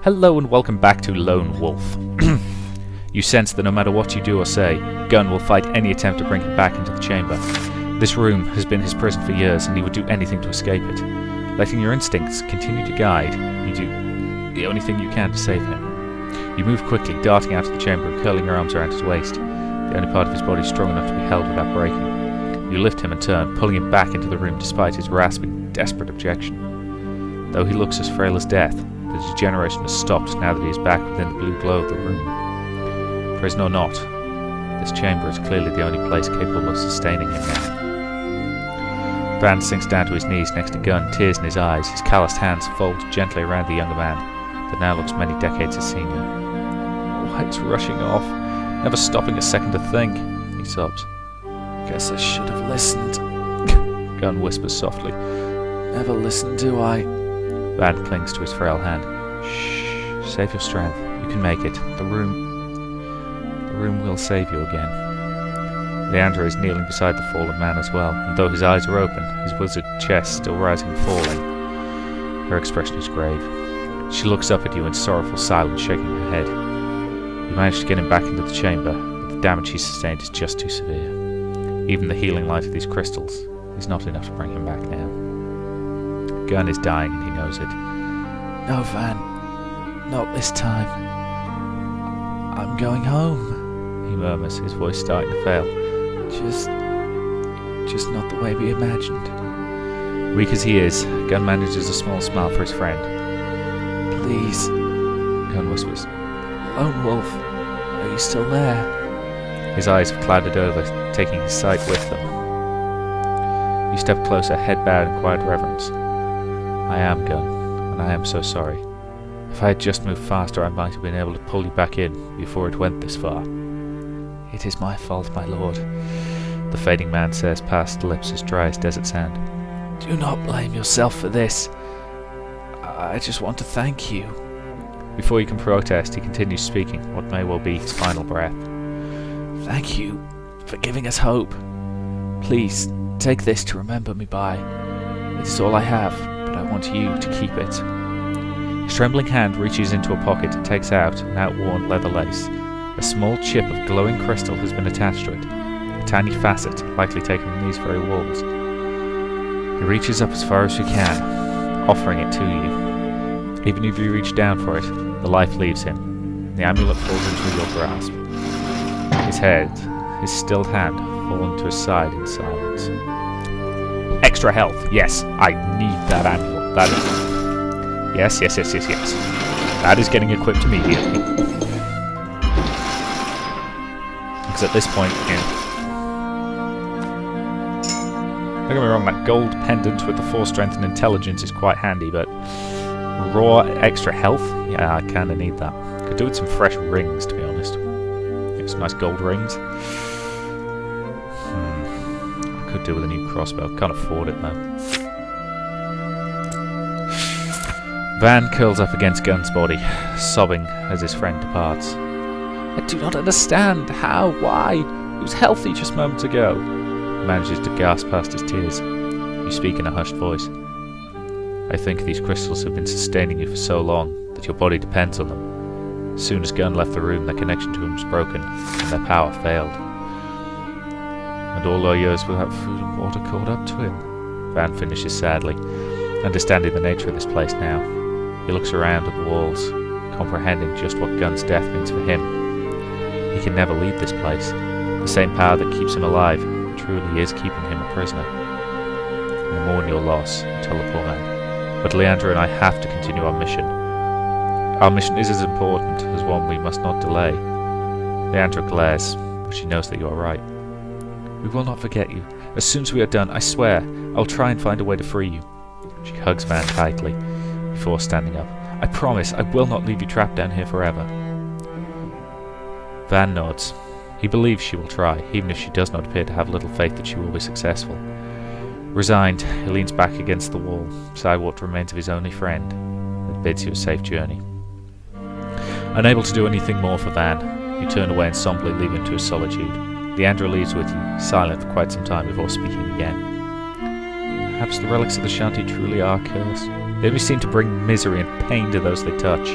Hello and welcome back to Lone Wolf. You sense that no matter what you do or say, Gunn will fight any attempt to bring him back into the chamber. This room has been his prison for years, and he would do anything to escape it. Letting your instincts continue to guide, you do the only thing you can to save him. You move quickly, darting out of the chamber and curling your arms around his waist, the only part of his body strong enough to be held without breaking. You lift him and turn, pulling him back into the room despite his rasping, desperate objection. Though he looks as frail as death, the degeneration has stopped now that he is back within the blue glow of the room. Prison or not, this chamber is clearly the only place capable of sustaining him now. Van sinks down to his knees next to Gunn, tears in his eyes, his calloused hands fold gently around the younger man that now looks many decades his senior. Lights rushing off, never stopping a second to think, he sobs. Guess I should have listened. Gunn whispers softly. Never listened, do I? Van clings to his frail hand. Shh, save your strength. You can make it. The room will save you again. Leandra is kneeling beside the fallen man as well, and though his eyes are open, his wizard chest still rising and falling, her expression is grave. She looks up at you in sorrowful silence, shaking her head. You manage to get him back into the chamber, but the damage he sustained is just too severe. Even the healing light of these crystals is not enough to bring him back now. Gunn is dying and he knows it. No, Van. Not this time. I'm going home, he murmurs, his voice starting to fail. Just not the way we imagined. Weak as he is, Gunn manages a small smile for his friend. Please, Gunn whispers. Lone Wolf, are you still there? His eyes have clouded over, taking his sight with them. You step closer, head bowed in quiet reverence. I am, Gunn, and I am so sorry. If I had just moved faster, I might have been able to pull you back in before it went this far. It is my fault, my lord, the fading man says, past lips as dry as desert sand. Do not blame yourself for this. I just want to thank you. Before you can protest, he continues speaking, what may well be his final breath. Thank you for giving us hope. Please, take this to remember me by. It is all I have, but I want you to keep it. His trembling hand reaches into a pocket and takes out an outworn leather lace. A small chip of glowing crystal has been attached to it, a tiny facet, likely taken from these very walls. He reaches up as far as he can, offering it to you. Even if you reach down for it, the life leaves him. The amulet falls into your grasp. His head, his stilled hand, falling to his side in silence. Extra health, yes, I need that amulet. That is... Yes. That is getting equipped immediately. Because at this point, don't get me wrong, that gold pendant with the 4 strength and intelligence is quite handy, but raw extra health? Yeah, I kinda need that. Could do with some fresh rings, to be honest. Get some nice gold rings. I could do with a new crossbow. Can't afford it though. Van curls up against Gunn's body, sobbing as his friend departs. I do not understand. How? Why? He was healthy just moments ago. He manages to gasp past his tears. You speak in a hushed voice. I think these crystals have been sustaining you for so long that your body depends on them. As soon as Gunn left the room, their connection to him was broken, and their power failed. And all our years without food and water caught up to him. Van finishes sadly, understanding the nature of this place now. He looks around at the walls, comprehending just what Gunn's death means for him. He can never leave this place. The same power that keeps him alive truly is keeping him a prisoner. I mourn your loss, tell the poor man. But Leandra and I have to continue our mission. Our mission is as important as one we must not delay. Leandra glares, but she knows that you are right. We will not forget you. As soon as we are done, I swear, I'll try and find a way to free you. She hugs Van tightly, before standing up. I promise I will not leave you trapped down here forever. Van nods. He believes she will try, even if she does not appear to have little faith that she will be successful. Resigned, he leans back against the wall, beside what remains of his only friend, and bids you a safe journey. Unable to do anything more for Van, you turn away and somberly leave him to his solitude. Leandra leaves with you, silent for quite some time before speaking again. Perhaps the relics of the shanty truly are cursed. They only seem to bring misery and pain to those they touch.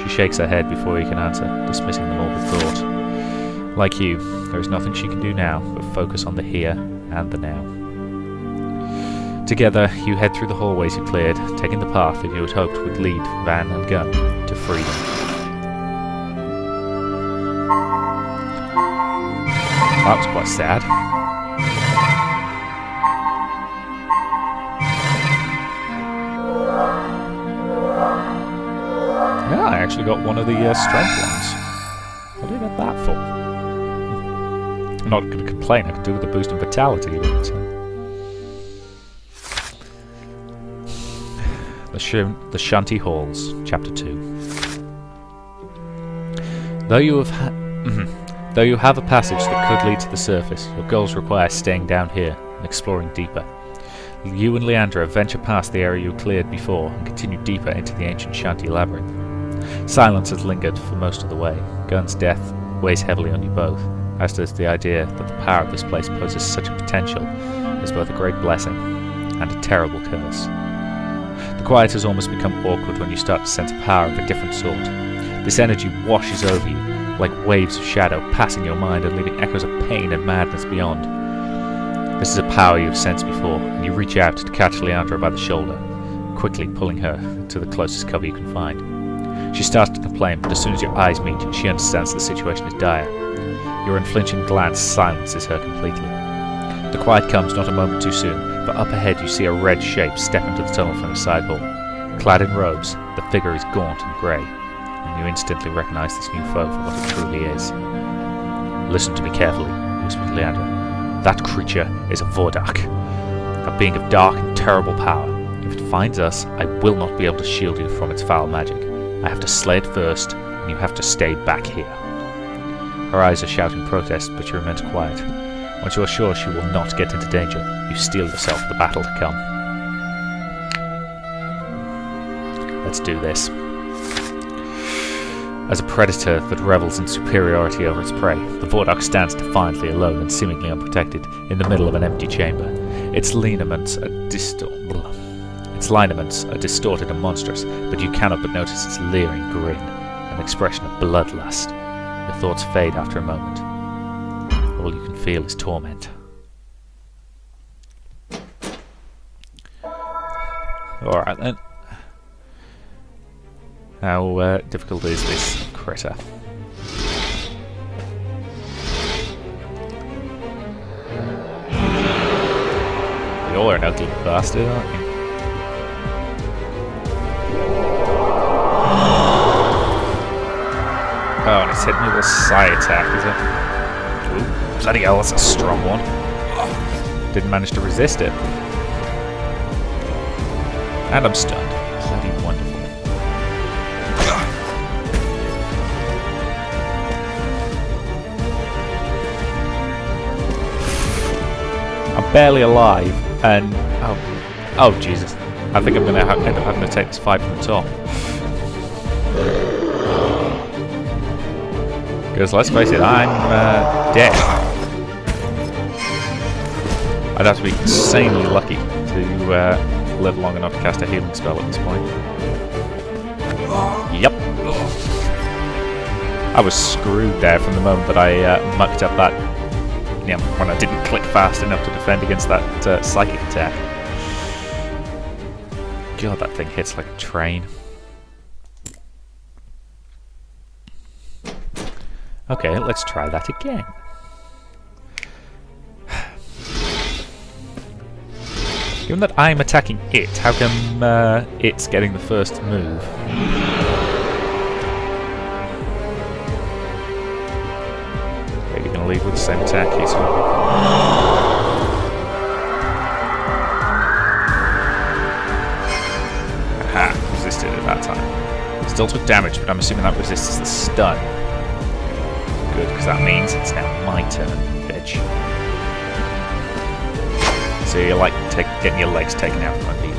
She shakes her head before he can answer, dismissing the morbid thought. Like you, there is nothing she can do now but focus on the here and the now. Together, you head through the hallways you cleared, taking the path that you had hoped would lead Van and Gunn to freedom. That was quite sad. Yeah, I actually got one of the strength ones. What did I get that for? I'm not going to complain, I could do with a boost in vitality. But, the Shanty Halls, Chapter 2. Though you have a passage that could lead to the surface, your goals require staying down here and exploring deeper. You and Leandra venture past the area you cleared before and continue deeper into the ancient Shanty labyrinth. Silence has lingered for most of the way. Gunn's death weighs heavily on you both, as does the idea that the power of this place poses such a potential is both a great blessing and a terrible curse. The quiet has almost become awkward when you start to sense a power of a different sort. This energy washes over you, like waves of shadow, passing your mind and leaving echoes of pain and madness beyond. This is a power you have sensed before, and you reach out to catch Leandra by the shoulder, quickly pulling her to the closest cover you can find. She starts to complain, but as soon as your eyes meet, she understands the situation is dire. Your unflinching glance silences her completely. The quiet comes not a moment too soon, for up ahead you see a red shape step into the tunnel from a side hall. Clad in robes, the figure is gaunt and grey, and you instantly recognise this new foe for what it truly is. Listen to me carefully, whispered Leandra. That creature is a Vordak, a being of dark and terrible power. If it finds us, I will not be able to shield you from its foul magic. I have to slay it first, and you have to stay back here. Her eyes are shouting protest, but she remains quiet. Once you are sure she will not get into danger, you steel yourself for the battle to come. Let's do this. As a predator that revels in superiority over its prey, the Vordak stands defiantly alone and seemingly unprotected in the middle of an empty chamber. Its lineaments are distorted and monstrous, but you cannot but notice its leering grin, an expression of bloodlust. Your thoughts fade after a moment. All you can feel is torment. Alright then. How difficult is this critter? You're an ugly bastard, aren't you? Oh, and it's hitting me with a psi attack, is it? Ooh, bloody hell, that's a strong one. Didn't manage to resist it. And I'm stunned. Bloody wonderful. I'm barely alive, and oh Jesus! I think I'm gonna end up having to take this fight from the top. Because let's face it, I'm dead. I'd have to be insanely lucky to live long enough to cast a healing spell at this point. Yep. I was screwed there from the moment that I mucked up that. Yeah, when I didn't click fast enough to defend against that psychic attack. God, that thing hits like a train. Okay, let's try that again. Given that I'm attacking it, how come it's getting the first move? Okay, you're going to lead with the same attack, he's aha, resisted at that time. Still took damage, but I'm assuming that resists the stun. Good, because that means it's now my turn, bitch. So you're like getting your legs taken out from under you.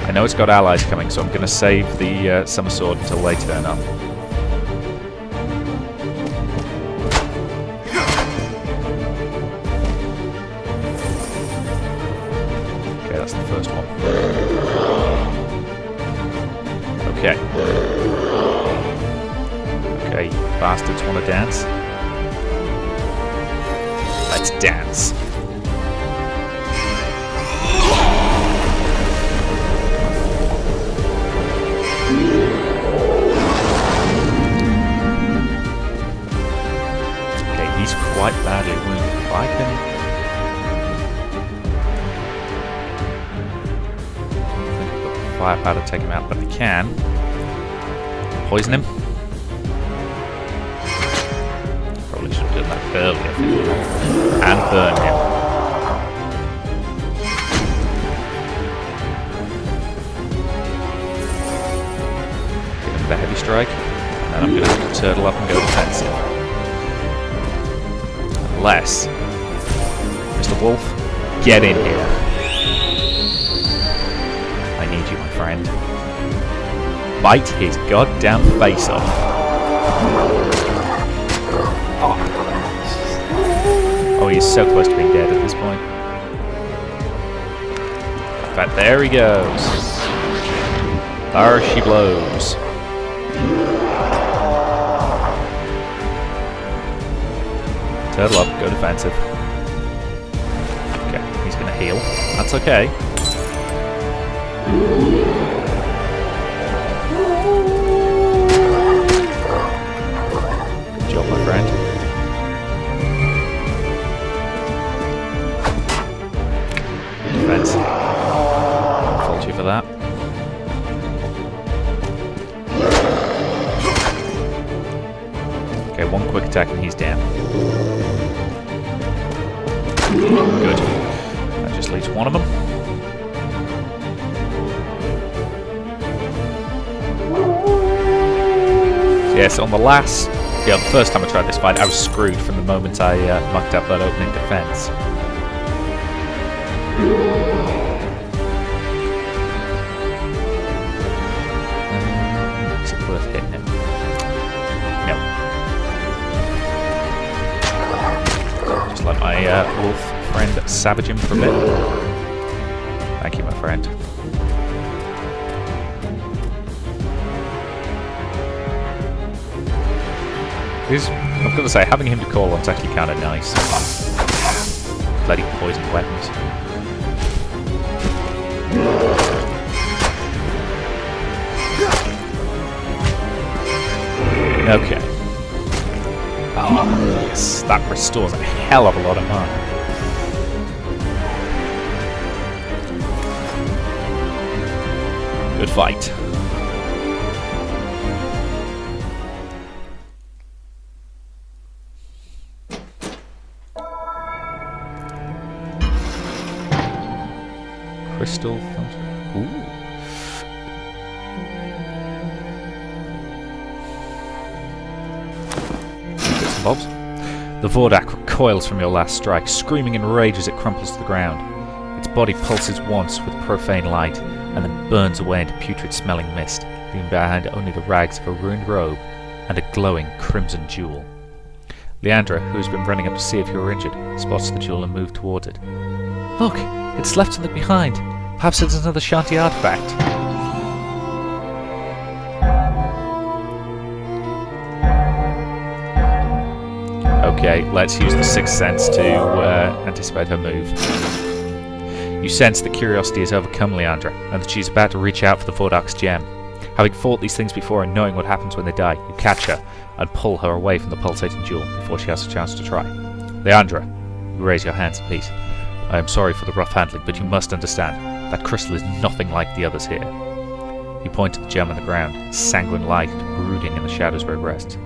I know it's got allies coming, so I'm going to save the Summer Sword until they turn up. Okay, that's the first one. Okay. Okay, you bastards want to dance? Let's dance. Okay, he's quite badly wounded. If I can... firepower to take him out, but we can. Poison him. Probably should have done that earlier. And burn him. Give him the heavy strike. And then I'm going to have to turtle up and go defensive. Unless... Mr. Wolf, get in here. I need you, my friend. Bite his goddamn face off. Oh, he's so close to being dead at this point. In fact, there he goes. There she blows. Turtle up, go defensive. Okay, he's gonna heal. That's okay. Good job, my friend. Defense. I'll fault you for that. Okay, one quick attack and he's down. Good. That just leaves one of them. Yes, on the last... Yeah, the first time I tried this fight, I was screwed from the moment I mucked up that opening defense. Is it worth hitting him? No. Just let my wolf friend savage him for a bit. Thank you, my friend. I've got to say, having him to call on's actually kind of nice. Bloody poisoned weapons. Okay. Oh, yes, that restores a hell of a lot of mana. Good fight. Crystal fountain. Ooh. Bits and bobs. The Vordak recoils from your last strike, screaming in rage as it crumples to the ground. Its body pulses once with profane light, and then burns away into putrid-smelling mist, leaving behind only the rags of a ruined robe and a glowing crimson jewel. Leandra, who has been running up to see if you are injured, spots the jewel and moves towards it. Look! It's left something behind. Perhaps it's another Shanti artifact. Okay, let's use the Sixth Sense to anticipate her move. You sense that curiosity has overcome Leandra, and that she's about to reach out for the Vordak's gem. Having fought these things before and knowing what happens when they die, you catch her and pull her away from the pulsating jewel before she has a chance to try. Leandra, you raise your hands in peace. I am sorry for the rough handling, but you must understand, that crystal is nothing like the others here. You point to the gem on the ground, sanguine light brooding in the shadows where it rests.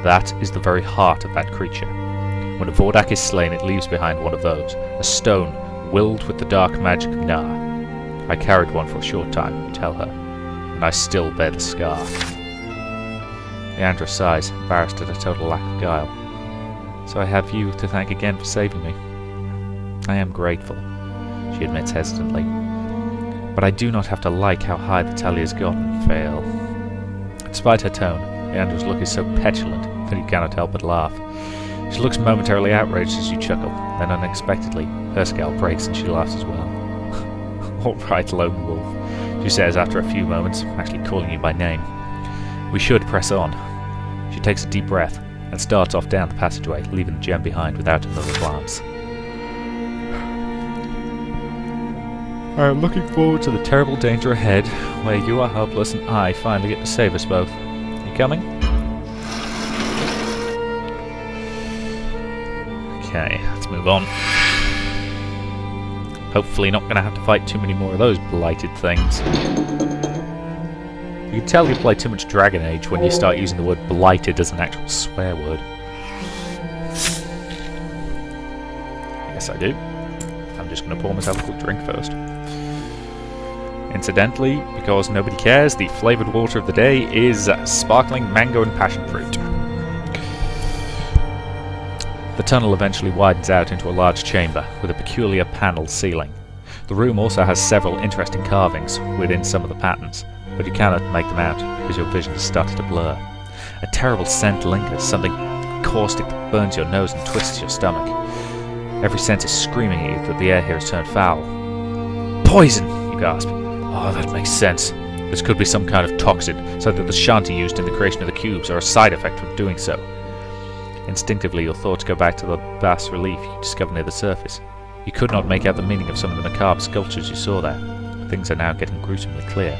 That is the very heart of that creature. When a Vordak is slain, it leaves behind one of those, a stone willed with the dark magic of Na. I carried one for a short time, you tell her, and I still bear the scar. Leandra sighs, embarrassed at her total lack of guile. So I have you to thank again for saving me. I am grateful, she admits hesitantly, but I do not have to like how high the tally has gotten, Fail. Despite her tone, Leandra's look is so petulant that you cannot help but laugh. She looks momentarily outraged as you chuckle, then unexpectedly, her scowl breaks and she laughs as well. All right, Lone Wolf, she says after a few moments, actually calling you by name. We should press on. She takes a deep breath and starts off down the passageway, leaving the gem behind without another glance. I am looking forward to the terrible danger ahead, where you are helpless and I finally get to save us both. You coming? Okay, let's move on. Hopefully not going to have to fight too many more of those blighted things. You can tell you play too much Dragon Age when you start using the word blighted as an actual swear word. Yes, I do. I'm just going to pour myself a quick drink first. Incidentally, because nobody cares, the flavoured water of the day is sparkling mango and passion fruit. The tunnel eventually widens out into a large chamber with a peculiar panelled ceiling. The room also has several interesting carvings within some of the patterns, but you cannot make them out because your vision has started to blur. A terrible scent lingers, something caustic that burns your nose and twists your stomach. Every sense is screaming at you that the air here has turned foul. Poison! You gasp. Oh, that makes sense. This could be some kind of toxin, so that the shanty used in the creation of the cubes are a side effect of doing so. Instinctively, your thoughts go back to the bas-relief you discovered near the surface. You could not make out the meaning of some of the macabre sculptures you saw there. Things are now getting gruesomely clear.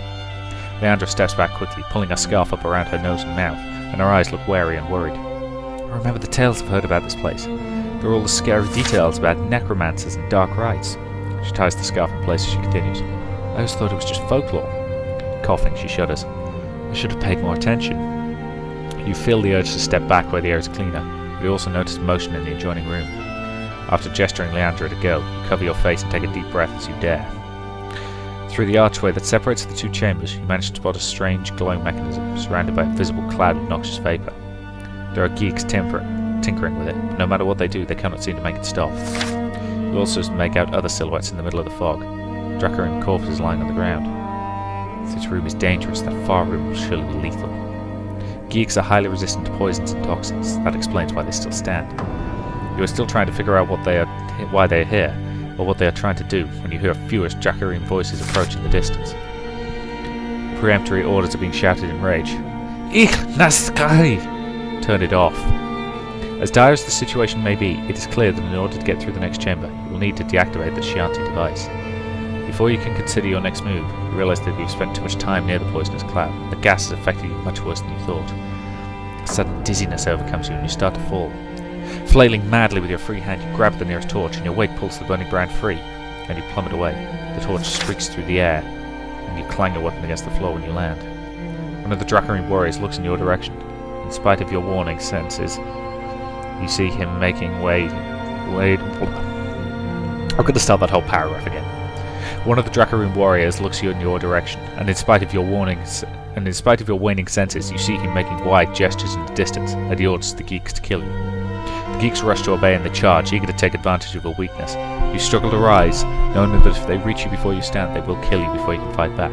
Leandra steps back quickly, pulling a scarf up around her nose and mouth, and her eyes look wary and worried. I remember the tales I've heard about this place. There are all the scary details about necromancers and dark rites. She ties the scarf in place as she continues. I always thought it was just folklore. Coughing, she shudders. I should have paid more attention. You feel the urge to step back where the air is cleaner, but you also notice motion in the adjoining room. After gesturing Leandra to go, you cover your face and take a deep breath as you dare. Through the archway that separates the two chambers, you manage to spot a strange glowing mechanism surrounded by a visible cloud of noxious vapour. There are geeks tinkering with it, but no matter what they do, they cannot seem to make it stop. You also make out other silhouettes in the middle of the fog. Dracarim corpses lying on the ground. If this room is dangerous, that far room will surely be lethal. Geeks are highly resistant to poisons and toxins. That explains why they still stand. You are still trying to figure out why they are here, or what they are trying to do, when you hear furious Dracarim voices approach in the distance. Peremptory orders are being shouted in rage. Ich Naskai! Turn it off. As dire as the situation may be, it is clear that in order to get through the next chamber, you will need to deactivate the Shanti device. Before you can consider your next move, you realise that you've spent too much time near the poisonous cloud. The gas has affected you much worse than you thought. A sudden dizziness overcomes you and you start to fall. Flailing madly with your free hand, you grab the nearest torch and your weight pulls the burning brand free, and you plummet away. The torch streaks through the air, and you clang your weapon against the floor when you land. One of the Dracarim warriors looks in your direction. In spite of your warning senses, you see him making way. I'm going to start that whole paragraph again. One of the Dracarim warriors looks in your direction, and in spite of your waning senses, you see him making wide gestures in the distance, and he orders the geeks to kill you. The geeks rush to obey in the charge, eager to take advantage of your weakness. You struggle to rise, knowing that if they reach you before you stand, they will kill you before you can fight back.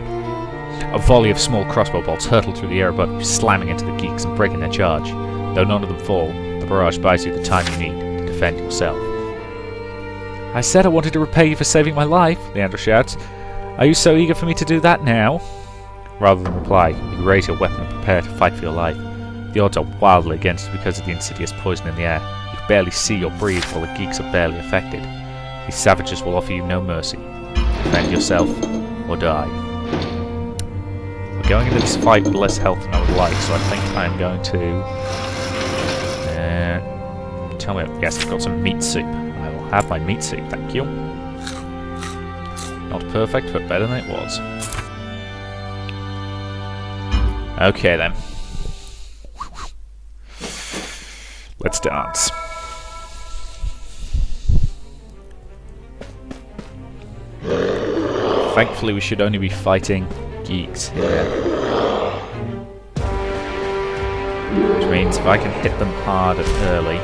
A volley of small crossbow bolts hurtle through the air above you, slamming into the geeks and breaking their charge. Though none of them fall, the barrage buys you the time you need to defend yourself. I said I wanted to repay you for saving my life, Leandra shouts. Are you so eager for me to do that now? Rather than reply, you raise your weapon and prepare to fight for your life. The odds are wildly against you because of the insidious poison in the air. You can barely see or breathe while the geeks are barely affected. These savages will offer you no mercy. Defend yourself or die. We're going into this fight with less health than I would like, so I think I'm going to... tell me... Yes, I've got some meat soup. I will have my meat soup, thank you. Not perfect, but better than it was. Okay then. Let's dance. Thankfully we should only be fighting geeks here. Which means if I can hit them hard and early...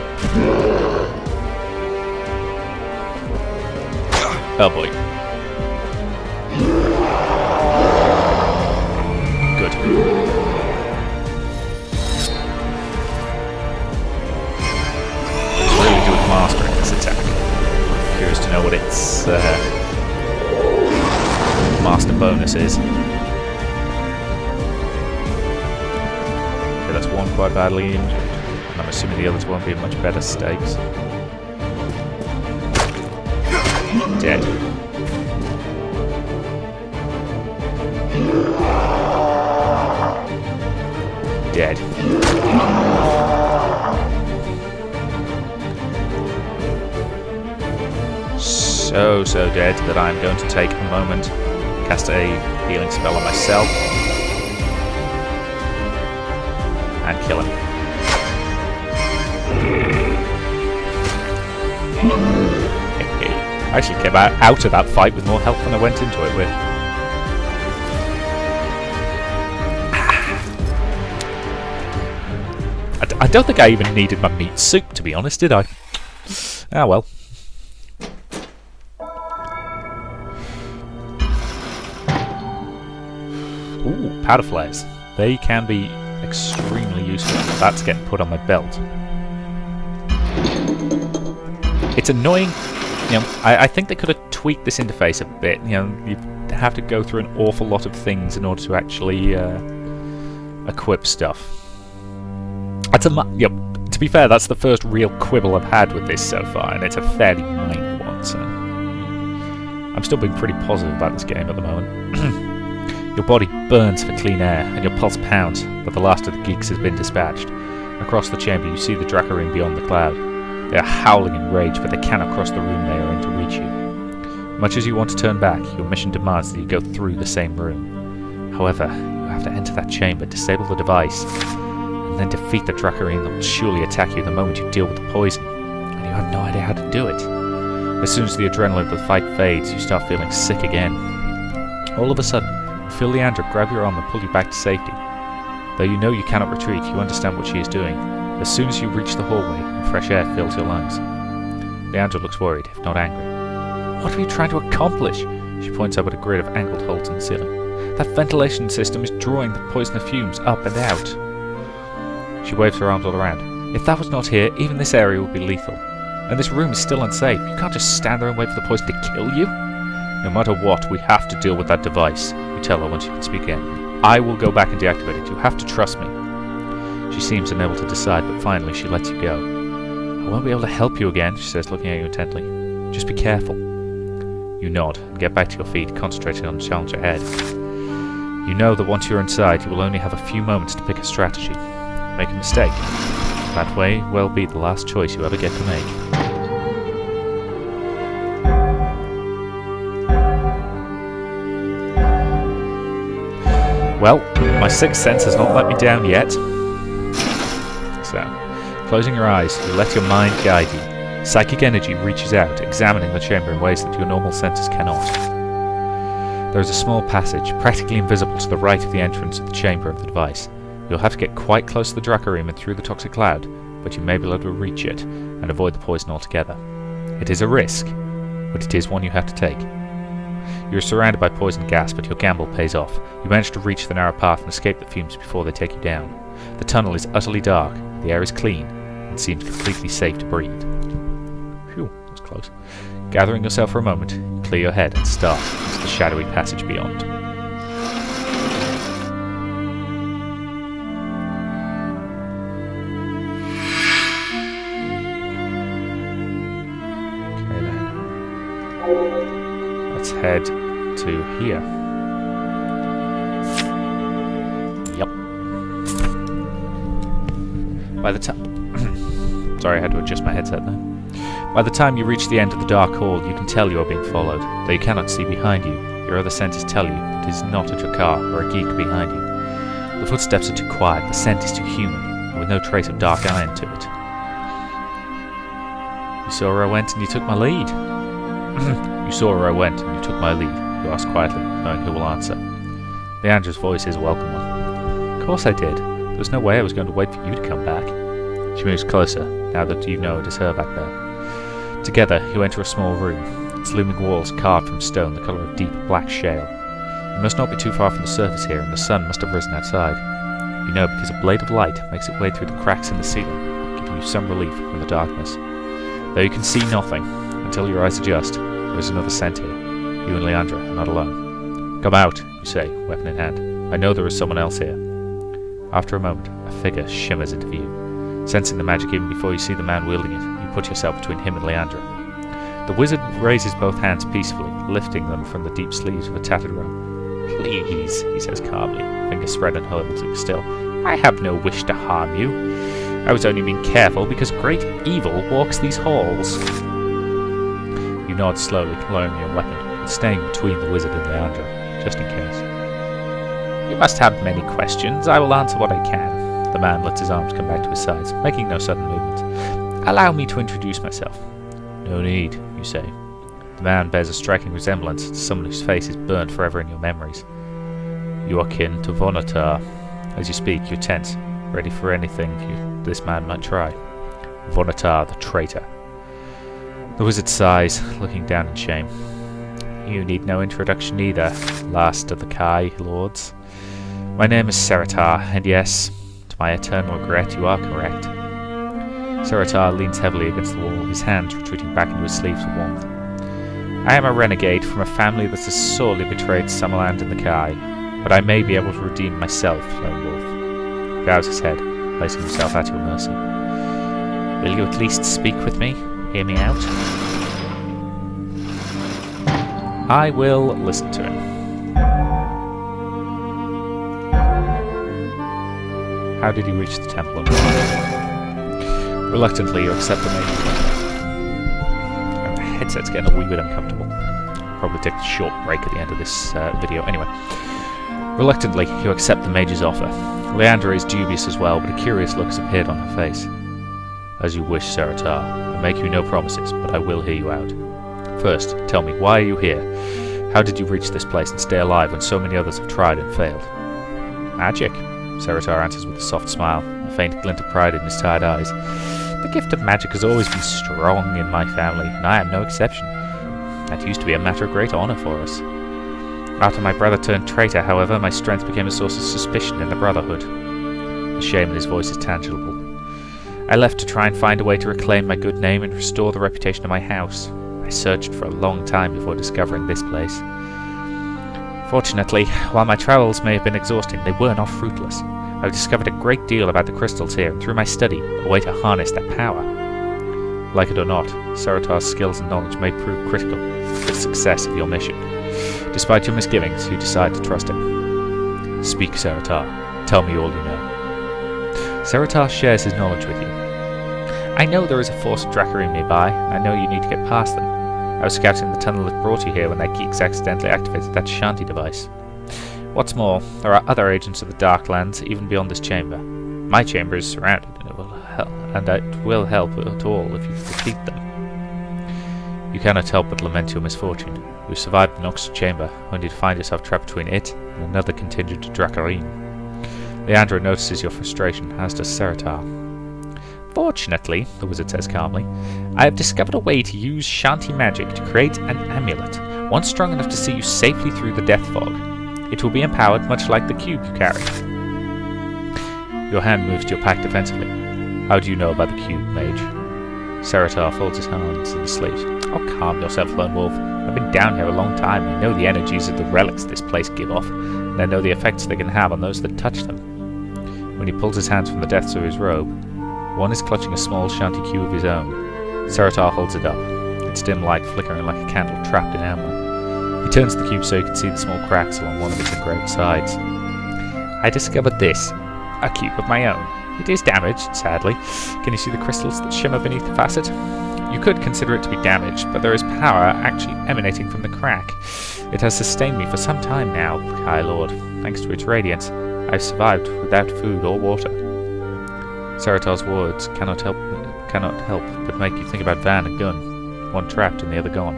Oh boy. Good. Let's really do with mastering this attack. Curious to know what it's... bonuses. Okay, that's one quite badly injured. And I'm assuming the others won't be much better stakes. Dead. Dead. So dead that I'm going to take a moment, cast a healing spell on myself, and kill him. I actually came out of that fight with more health than I went into it with. I don't think I even needed my meat soup, to be honest, did I? Ah well. Ooh, powder flares. They can be extremely useful. That's getting put on my belt. It's annoying. You know, I think they could have tweaked this interface a bit. You know, you have to go through an awful lot of things in order to actually equip stuff. That's to be fair, that's the first real quibble I've had with this so far, and it's a fairly minor one. So I'm still being pretty positive about this game at the moment. Your body burns for clean air, and your pulse pounds, but the last of the geeks has been dispatched. Across the chamber you see the Dracarine beyond the cloud. They are howling in rage, but they cannot cross the room they are in to reach you. Much as you want to turn back, your mission demands that you go through the same room. However, you have to enter that chamber, disable the device, and then defeat the Dracarine that will surely attack you the moment you deal with the poison. And you have no idea how to do it. As soon as the adrenaline of the fight fades, you start feeling sick again. All of a sudden, you feel Leandra grab your arm and pull you back to safety. Though you know you cannot retreat, you understand what she is doing. As soon as you reach the hallway, fresh air fills your lungs. Leandra looks worried, if not angry. What are you trying to accomplish? She points up at a grid of angled holes in the ceiling. That ventilation system is drawing the poisonous fumes up and out. She waves her arms all around. If that was not here, even this area would be lethal. And this room is still unsafe. You can't just stand there and wait for the poison to kill you. No matter what, we have to deal with that device. You tell her once you can speak again. I will go back and deactivate it. You have to trust me. She seems unable to decide, but finally she lets you go. I won't be able to help you again, she says, looking at you intently. Just be careful. You nod and get back to your feet, concentrating on the challenge ahead. You know that once you're inside, you will only have a few moments to pick a strategy. Make a mistake. That may well be the last choice you ever get to make. Well, my sixth sense has not let me down yet. So, closing your eyes, you let your mind guide you. Psychic energy reaches out, examining the chamber in ways that your normal senses cannot. There is a small passage, practically invisible to the right of the entrance of the chamber of the device. You'll have to get quite close to the Dracarine and through the toxic cloud, but you may be able to reach it and avoid the poison altogether. It is a risk, but it is one you have to take. You are surrounded by poison gas, but your gamble pays off. You manage to reach the narrow path and escape the fumes before they take you down. The tunnel is utterly dark, the air is clean, and seems completely safe to breathe. Phew, that was close. Gathering yourself for a moment, you clear your head and start into the shadowy passage beyond. Okay then. Let's head to here. Yep. By the time... Sorry, I had to adjust my headset there. By the time you reach the end of the dark hall, you can tell you are being followed. Though you cannot see behind you, your other senses tell you that it is not a Drakkar or a geek behind you. The footsteps are too quiet, the scent is too human, and with no trace of dark iron to it. You saw where I went and you took my lead. You saw where I went and you took my lead, you asked quietly, knowing who will answer. Leandra's voice is a welcome one. Of course I did. There was no way I was going to wait for you to come back. She moves closer, now that you know it is her back there. Together, you enter a small room, its looming walls carved from stone the colour of deep black shale. You must not be too far from the surface here, and the sun must have risen outside. You know because a blade of light makes its way through the cracks in the ceiling, giving you some relief from the darkness. Though you can see nothing, until your eyes adjust, there is another scent here. You and Leandra are not alone. Come out, you say, weapon in hand. I know there is someone else here. After a moment, a figure shimmers into view. Sensing the magic even before you see the man wielding it, you put yourself between him and Leandra. The wizard raises both hands peacefully, lifting them from the deep sleeves of a tattered robe. Please, he says calmly, fingers spread and holding still. I have no wish to harm you. I was only being careful because great evil walks these halls. You nod slowly, lowering your weapon, and staying between the wizard and Leandra, just in case. You must have many questions. I will answer what I can. The man lets his arms come back to his sides, making no sudden movement. Allow me to introduce myself. No need, you say. The man bears a striking resemblance to someone whose face is burned forever in your memories. You are kin to Vonatar. As you speak, you're tense, ready for anything this man might try. Vonatar, the traitor. The wizard sighs, looking down in shame. You need no introduction either, last of the Kai lords. My name is Seratar, and yes, to my eternal regret, you are correct. Seratar leans heavily against the wall, his hands retreating back into his sleeves for warmth. I am a renegade from a family that has sorely betrayed Summerland and the Kai, but I may be able to redeem myself, Lone Wolf. He bows his head, placing himself at your mercy. Will you at least speak with me? Hear me out? I will listen to him. How did he reach the temple? Reluctantly, you accept the mage. My headset's getting a wee bit uncomfortable. Probably take a short break at the end of this video. Anyway, reluctantly, you accept the mage's offer. Leandra is dubious as well, but a curious look has appeared on her face. As you wish, Seratar. I make you no promises, but I will hear you out. First, tell me, why are you here? How did you reach this place and stay alive when so many others have tried and failed? Magic, Seratar answers with a soft smile, a faint glint of pride in his tired eyes. The gift of magic has always been strong in my family, and I am no exception. That used to be a matter of great honor for us. After my brother turned traitor, however, my strength became a source of suspicion in the Brotherhood. The shame in his voice is tangible. I left to try and find a way to reclaim my good name and restore the reputation of my house. I searched for a long time before discovering this place. Fortunately, while my travels may have been exhausting, they were not fruitless. I've discovered a great deal about the crystals here, and through my study, a way to harness their power. Like it or not, Seratar's skills and knowledge may prove critical to the success of your mission. Despite your misgivings, you decide to trust him. Speak, Seratar. Tell me all you know. Seratar shares his knowledge with you. I know there is a force of Dracarim nearby, and I know you need to get past them. I was scouting the tunnel that brought you here when that geeks accidentally activated that Shanti device. What's more, there are other agents of the Darklands even beyond this chamber. My chamber is surrounded, and it will help at all if you defeat them. You cannot help but lament your misfortune. You survived the Noxus chamber, only to find yourself trapped between it and another contingent of Dracarim. Leandra notices your frustration, as does Seratar. Fortunately, the wizard says calmly, I have discovered a way to use Shanti magic to create an amulet, one strong enough to see you safely through the death fog. It will be empowered much like the cube you carry. Your hand moves to your pack defensively. How do you know about the cube, mage? Seratar folds his hands in his sleeves. Oh, calm yourself, Lone Wolf. I've been down here a long time and know the energies of the relics this place give off, and I know the effects they can have on those that touch them. When he pulls his hands from the depths of his robe, one is clutching a small Shanti cube of his own. Seratar holds it up, its dim light flickering like a candle trapped in amber. He turns the cube so you can see the small cracks along one of its engraved sides. I discovered this, a cube of my own. It is damaged, sadly. Can you see the crystals that shimmer beneath the facet? You could consider it to be damaged, but there is power actually emanating from the crack. It has sustained me for some time now, High Lord. Thanks to its radiance, I've survived without food or water. Seratar's words cannot help but make you think about Van and Gun, one trapped and the other gone.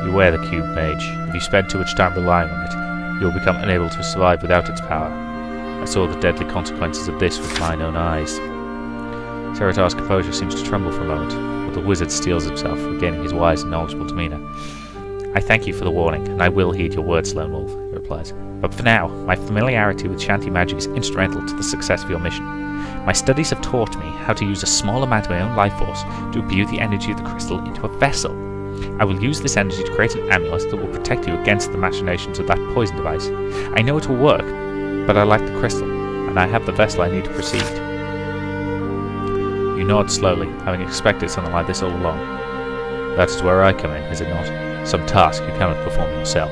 You wear the cube, mage. If you spend too much time relying on it, you will become unable to survive without its power. I saw the deadly consequences of this with mine own eyes. Seratar's composure seems to tremble for a moment, but the wizard steels himself, regaining his wise and knowledgeable demeanour. I thank you for the warning, and I will heed your words, Lone Wolf, he replies. But for now, my familiarity with Shanti magic is instrumental to the success of your mission. My studies have taught me how to use a small amount of my own life force to imbue the energy of the crystal into a vessel. I will use this energy to create an amulet that will protect you against the machinations of that poison device. I know it will work, but I lack the crystal, and I have the vessel I need to proceed. You nod slowly, having expected something like this all along. That is where I come in, is it not? Some task you cannot perform yourself.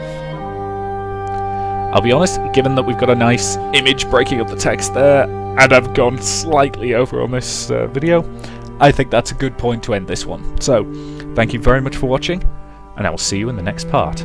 I'll be honest, given that we've got a nice image breaking up the text there, and I've gone slightly over on this video, I think that's a good point to end this one. So, thank you very much for watching, and I will see you in the next part.